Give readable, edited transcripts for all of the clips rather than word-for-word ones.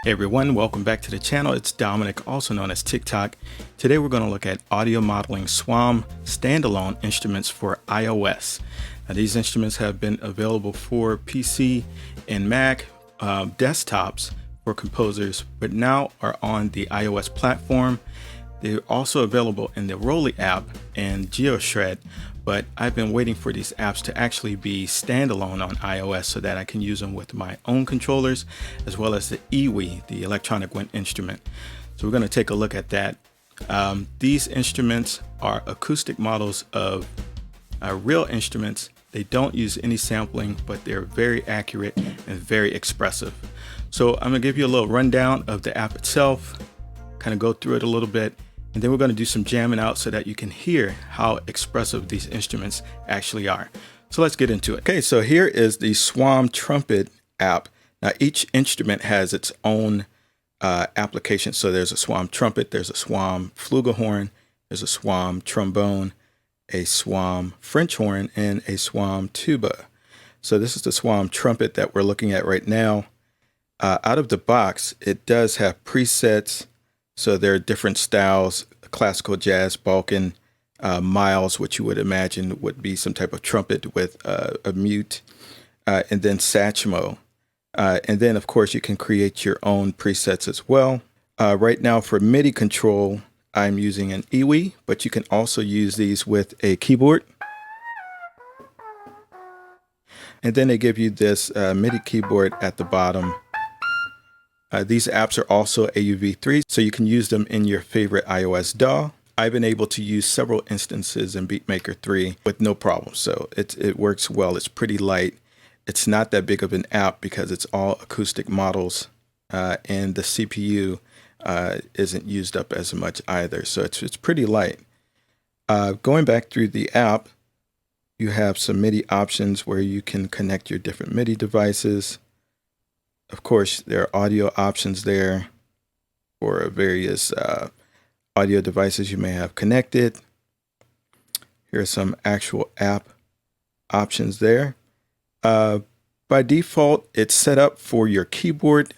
Hey everyone, welcome back to the channel. It's Dominic, also known as TikTok. Today we're going to look at audio modeling SWAM standalone instruments for iOS. Now, these instruments have been available for PC and Mac desktops for composers, but now are on the iOS platform. They're also available in the Rolly app and GeoShred, but I've been waiting for these apps to actually be standalone on iOS so that I can use them with my own controllers, as well as the EWI, the electronic wind instrument. So we're going to take a look at that. These instruments are acoustic models of real instruments. They don't use any sampling, but they're very accurate and very expressive. So I'm going to give you a little rundown of the app itself, kind of go through it a little bit, and then we're going to do some jamming out so that you can hear how expressive these instruments actually are. So let's get into it. Okay, so here is the SWAM Trumpet app. Now each instrument has its own application. So there's a SWAM Trumpet, there's a SWAM Flugel horn, there's a SWAM Trombone, a SWAM French horn, and a SWAM tuba. So this is the SWAM Trumpet that we're looking at right now. Out of the box, it does have presets. So there are different styles: classical, jazz, Balkan, miles, which you would imagine would be some type of trumpet with a mute, and then Satchmo. And then, of course, you can create your own presets as well. Right now for MIDI control, I'm using an EWI, but you can also use these with a keyboard. And then they give you this MIDI keyboard at the bottom. These apps are also AUV3, so you can use them in your favorite iOS DAW. I've been able to use several instances in Beatmaker 3 with no problem, so it works well. It's pretty light. It's not that big of an app because it's all acoustic models, and the CPU isn't used up as much either, so it's pretty light. Going back through the app, you have some MIDI options where you can connect your different MIDI devices. Of course, there are audio options there for various audio devices you may have connected. Here are some actual app options there. By default, it's set up for your keyboard,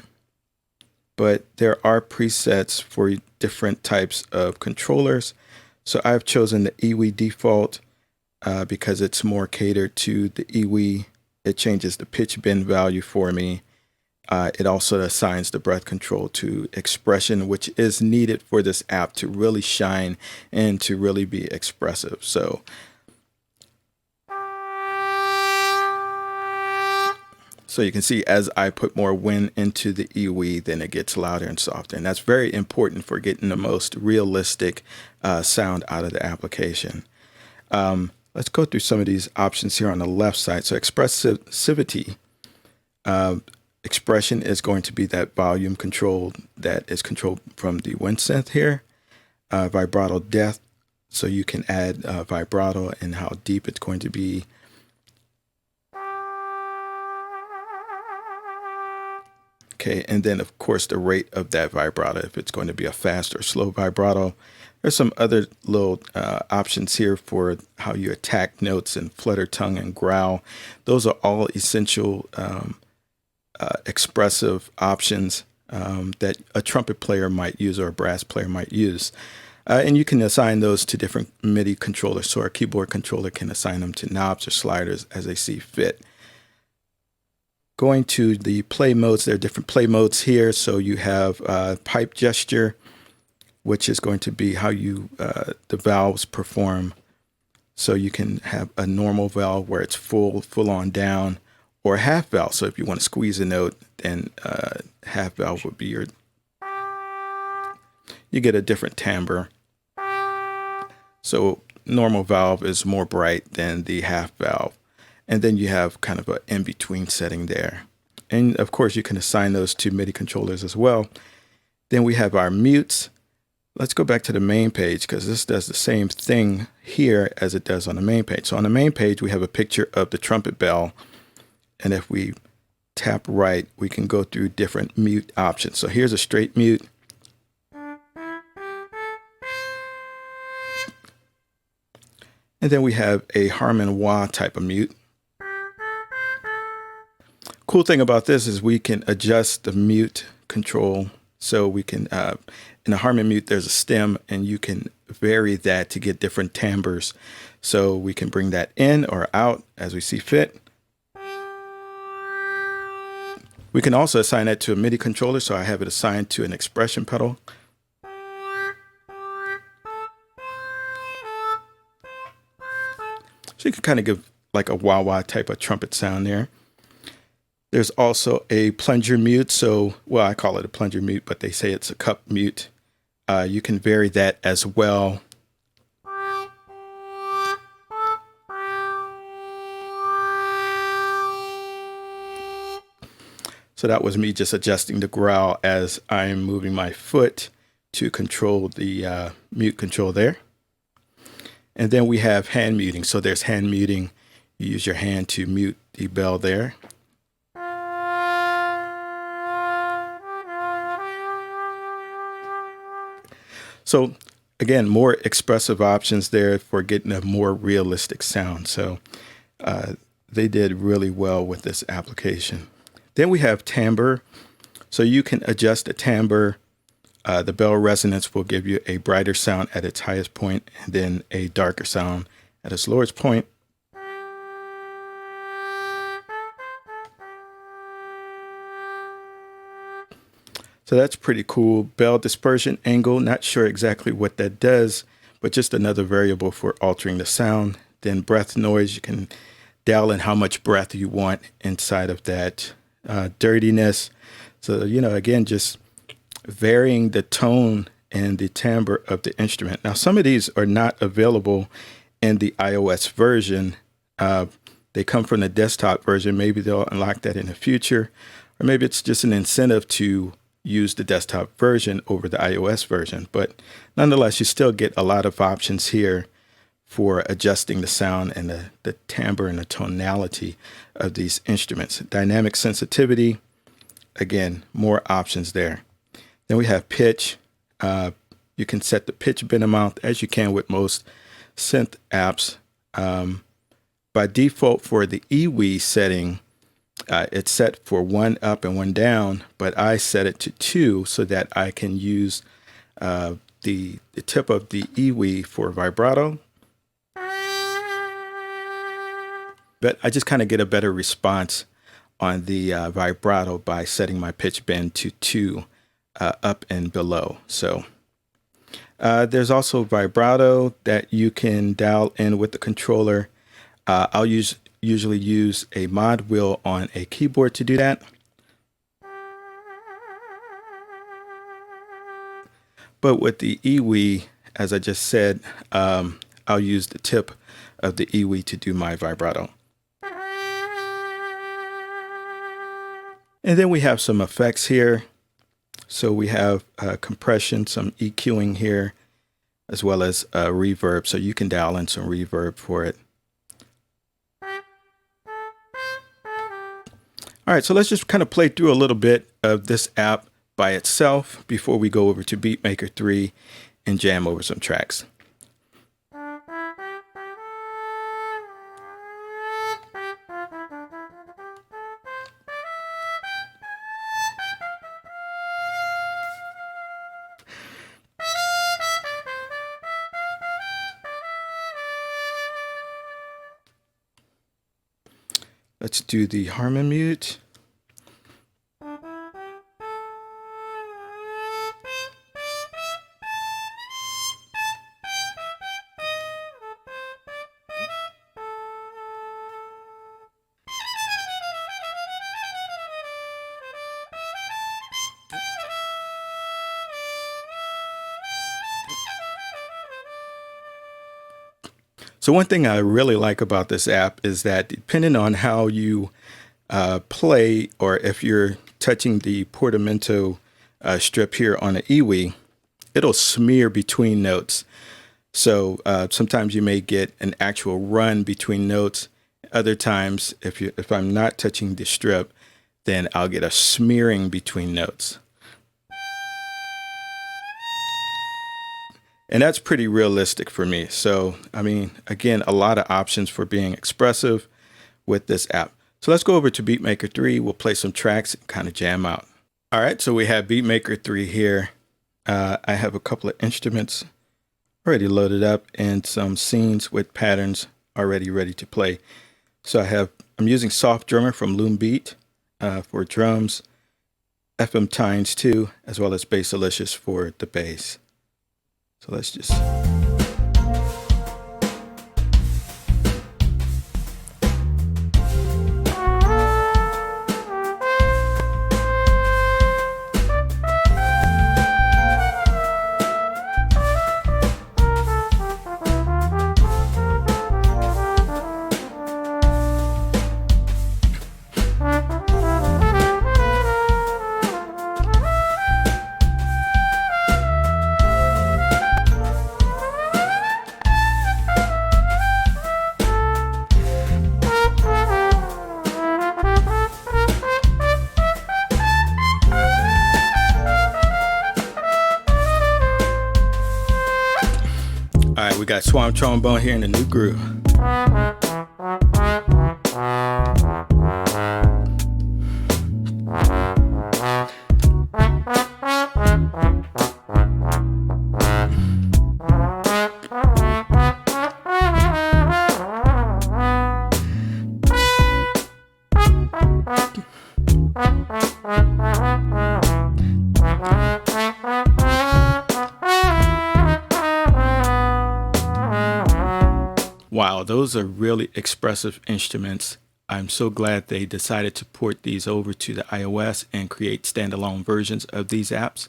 but there are presets for different types of controllers. So I've chosen the EWI default because it's more catered to the EWI. It changes the pitch bend value for me. It also assigns the breath control to expression, which is needed for this app to really shine and to really be expressive. So you can see as I put more wind into the EWI, then it gets louder and softer. And that's very important for getting the most realistic sound out of the application. Let's go through some of these options here on the left side. So expressivity. Expression is going to be that volume control that is controlled from the wind synth here. Vibrato depth, so you can add vibrato and how deep it's going to be. Okay, and then of course the rate of that vibrato, if it's going to be a fast or slow vibrato. There's some other little options here for how you attack notes and flutter tongue and growl. Those are all essential expressive options that a trumpet player might use or a brass player might use. And you can assign those to different MIDI controllers. So our keyboard controller can assign them to knobs or sliders as they see fit. Going to the play modes, there are different play modes here. So you have pipe gesture, which is going to be how you the valves perform. So you can have a normal valve where it's full on down, or a half valve. So if you want to squeeze a note, then half valve would be you get a different timbre. So normal valve is more bright than the half valve. And then you have kind of an in-between setting there. And of course you can assign those to MIDI controllers as well. Then we have our mutes. Let's go back to the main page because this does the same thing here as it does on the main page. So on the main page, we have a picture of the trumpet bell. And if we tap right, we can go through different mute options. So here's a straight mute. And then we have a Harmon wah type of mute. Cool thing about this is we can adjust the mute control. So we can, in the Harmon mute, there's a stem, and you can vary that to get different timbres. So we can bring that in or out as we see fit. We can also assign that to a MIDI controller. So I have it assigned to an expression pedal. So you can kind of give like a wah-wah type of trumpet sound there. There's also a plunger mute. So, well, I call it a plunger mute, but they say it's a cup mute. You can vary that as well. So that was me just adjusting the growl as I'm moving my foot to control the mute control there. And then we have hand muting. So there's hand muting. You use your hand to mute the bell there. So again, more expressive options there for getting a more realistic sound. So they did really well with this application. Then we have timbre. So you can adjust the timbre. The bell resonance will give you a brighter sound at its highest point, and then a darker sound at its lowest point. So that's pretty cool. Bell dispersion angle, not sure exactly what that does, but just another variable for altering the sound. Then breath noise, you can dial in how much breath you want inside of that. Dirtiness. So, you know, again, just varying the tone and the timbre of the instrument. Now, some of these are not available in the iOS version. They come from the desktop version. Maybe they'll unlock that in the future, or maybe it's just an incentive to use the desktop version over the iOS version. But nonetheless, you still get a lot of options here for adjusting the sound and the timbre and the tonality of these instruments. Dynamic sensitivity, again, more options there. Then we have pitch. You can set the pitch bend amount as you can with most synth apps. By default for the EWI setting, it's set for 1 up and 1 down, but I set it to 2 so that I can use the tip of the EWI for vibrato. But I just kind of get a better response on the vibrato by setting my pitch bend to 2 up and below. So there's also vibrato that you can dial in with the controller. I'll usually use a mod wheel on a keyboard to do that. But with the EWI, as I just said, I'll use the tip of the EWI to do my vibrato. And then we have some effects here. So we have compression, some EQing here, as well as reverb. So you can dial in some reverb for it. All right, so let's just kind of play through a little bit of this app by itself before we go over to Beatmaker 3 and jam over some tracks. Let's do the Harmon mute. So one thing I really like about this app is that depending on how you play, or if you're touching the portamento strip here on the EWI, it'll smear between notes. So sometimes you may get an actual run between notes. Other times, if I'm not touching the strip, then I'll get a smearing between notes. And that's pretty realistic for me. So, I mean, again, a lot of options for being expressive with this app. So let's go over to Beatmaker 3. We'll play some tracks and kind of jam out. All right, so we have Beatmaker 3 here. I have a couple of instruments already loaded up and some scenes with patterns already ready to play. So I'm using Soft Drummer from Lumafusion for drums, FM Tines 2, as well as Bassalicious for the bass. So let's just... All right, we got SWAM Trombone here in the new groove. Wow, those are really expressive instruments. I'm so glad they decided to port these over to the iOS and create standalone versions of these apps.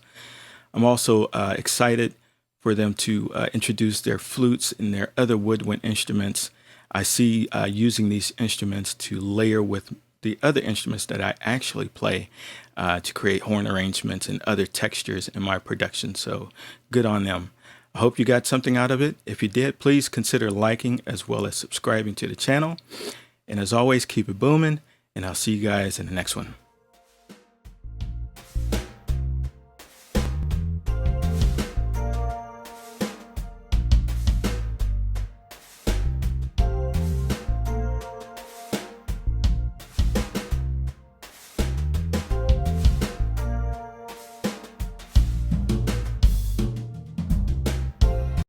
I'm also excited for them to introduce their flutes and their other woodwind instruments. I see using these instruments to layer with the other instruments that I actually play to create horn arrangements and other textures in my production. So good on them. I hope you got something out of it. If you did, please consider liking as well as subscribing to the channel. And as always, keep it booming, and I'll see you guys in the next one.